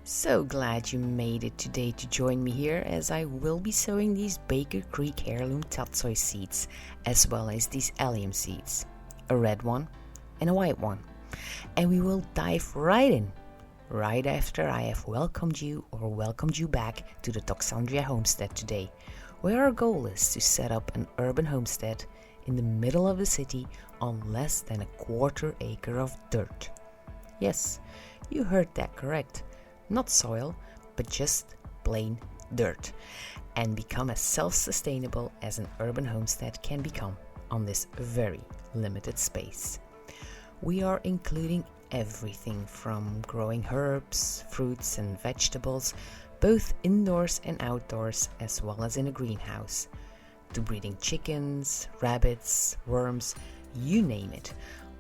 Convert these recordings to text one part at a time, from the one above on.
So glad you made it today to join me here as I will be sowing these Baker Creek Heirloom TATSOI seeds as well as these allium seeds, a red one and a white one. And we will dive right in, right after I have welcomed you back to the Toxandria Homestead today, where our goal is to set up an urban homestead in the middle of the city on less than a quarter acre of dirt. Yes, you heard that correct. Not soil, but just plain dirt, and become as self-sustainable as an urban homestead can become on this very limited space. We are including everything from growing herbs, fruits and vegetables, both indoors and outdoors, as well as in a greenhouse, to breeding chickens, rabbits, worms, you name it,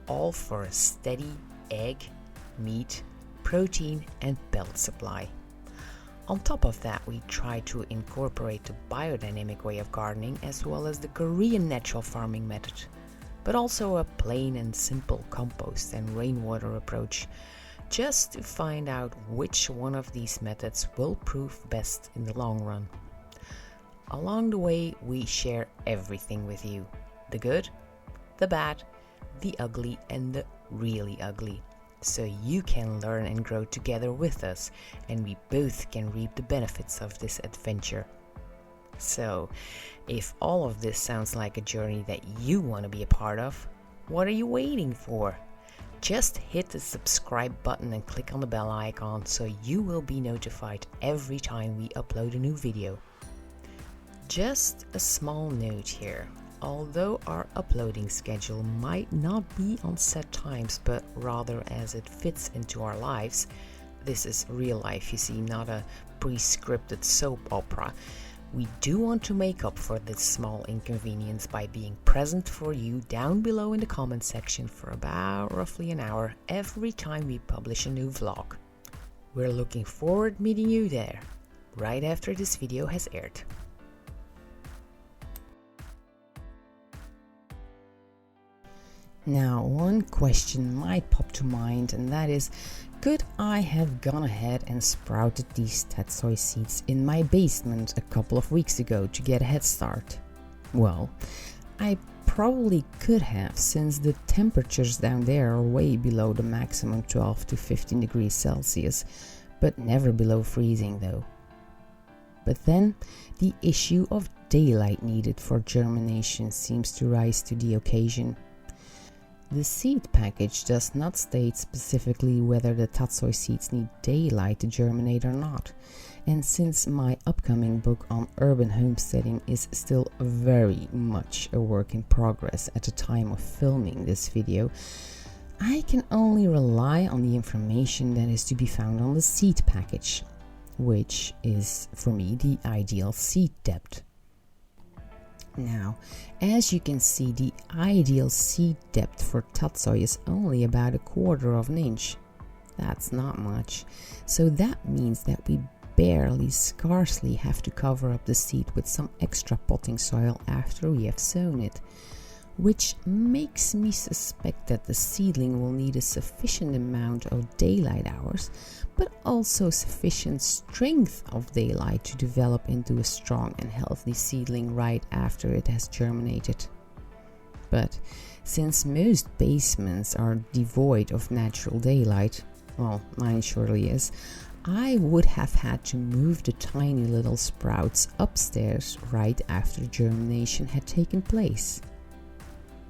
all for a steady egg, meat, protein and pellet supply. On top of that, we try to incorporate the biodynamic way of gardening as well as the Korean natural farming method, but also a plain and simple compost and rainwater approach, just to find out which one of these methods will prove best in the long run. Along the way, we share everything with you, the good, the bad, the ugly and the really ugly, so you can learn and grow together with us, and we both can reap the benefits of this adventure. So, if all of this sounds like a journey that you want to be a part of, what are you waiting for? Just hit the subscribe button and click on the bell icon so you will be notified every time we upload a new video. Just a small note here. Although our uploading schedule might not be on set times, but rather as it fits into our lives, this is real life, you see, not a pre-scripted soap opera. We do want to make up for this small inconvenience by being present for you down below in the comment section for about roughly an hour every time we publish a new vlog. We're looking forward to meeting you there, right after this video has aired. Now, one question might pop to mind, and that is, could I have gone ahead and sprouted these TATSOI seeds in my basement a couple of weeks ago to get a head start? Well, I probably could have, since the temperatures down there are way below the maximum 12 to 15 degrees Celsius, but never below freezing though. But then, the issue of daylight needed for germination seems to rise to the occasion. The seed package does not state specifically whether the TATSOI seeds need daylight to germinate or not, and since my upcoming book on urban homesteading is still very much a work in progress at the time of filming this video, I can only rely on the information that is to be found on the seed package, which is for me the ideal seed depth. Now, as you can see, the ideal seed depth for TATSOI is only about a quarter of an inch. That's not much. So that means that we scarcely have to cover up the seed with some extra potting soil after we have sown it, which makes me suspect that the seedling will need a sufficient amount of daylight hours, but also sufficient strength of daylight to develop into a strong and healthy seedling right after it has germinated. But since most basements are devoid of natural daylight, well, mine surely is, I would have had to move the tiny little sprouts upstairs right after germination had taken place.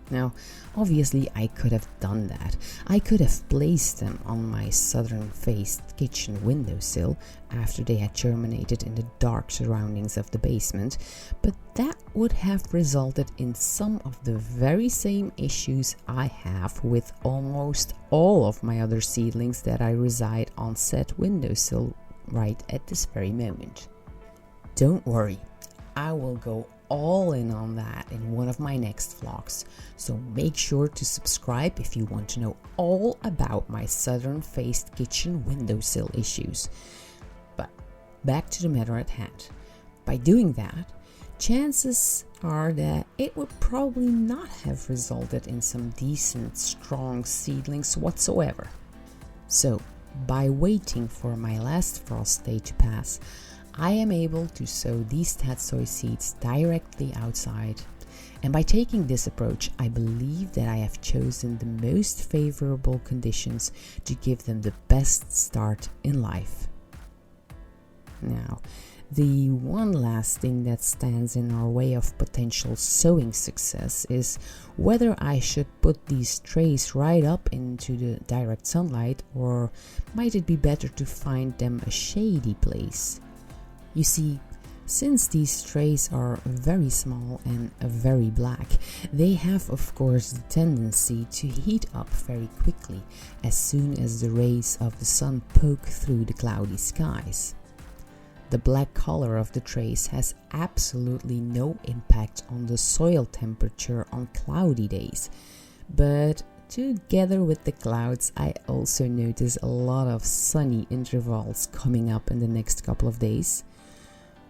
Now, obviously I could have done that. I could have placed them on my southern-faced kitchen windowsill after they had germinated in the dark surroundings of the basement, but that would have resulted in some of the very same issues I have with almost all of my other seedlings that I reside on said windowsill right at this very moment. Don't worry, I will go all in on that in one of my next vlogs, so make sure to subscribe if you want to know all about my southern-faced kitchen windowsill issues. But back to the matter at hand. By doing that, chances are that it would probably not have resulted in some decent, strong seedlings whatsoever. So by waiting for my last frost day to pass, I am able to sow these TATSOI seeds directly outside. And by taking this approach, I believe that I have chosen the most favorable conditions to give them the best start in life. Now, the one last thing that stands in our way of potential sowing success is whether I should put these trays right up into the direct sunlight, or might it be better to find them a shady place. You see, since these trays are very small and very black, they have of course the tendency to heat up very quickly as soon as the rays of the sun poke through the cloudy skies. The black color of the trays has absolutely no impact on the soil temperature on cloudy days, but together with the clouds, I also notice a lot of sunny intervals coming up in the next couple of days.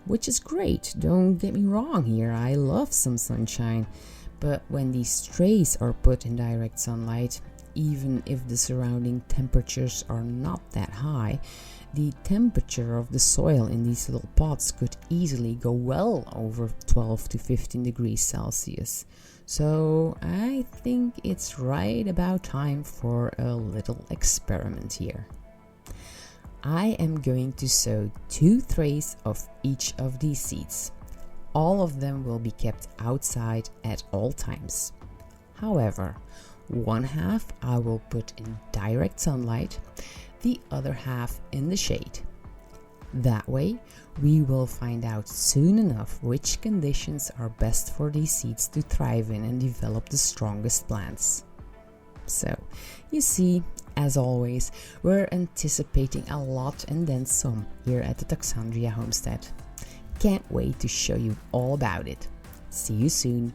Which is great, don't get me wrong here, I love some sunshine, but when these trays are put in direct sunlight, even if the surrounding temperatures are not that high, the temperature of the soil in these little pots could easily go well over 12 to 15 degrees Celsius. So I think it's right about time for a little experiment here. I am going to sow 2 trays of each of these seeds. All of them will be kept outside at all times. However, one half I will put in direct sunlight, the other half in the shade. That way, we will find out soon enough which conditions are best for these seeds to thrive in and develop the strongest plants. So, you see, as always, we're anticipating a lot and then some here at the Toxandria homestead. Can't wait to show you all about it. See you soon.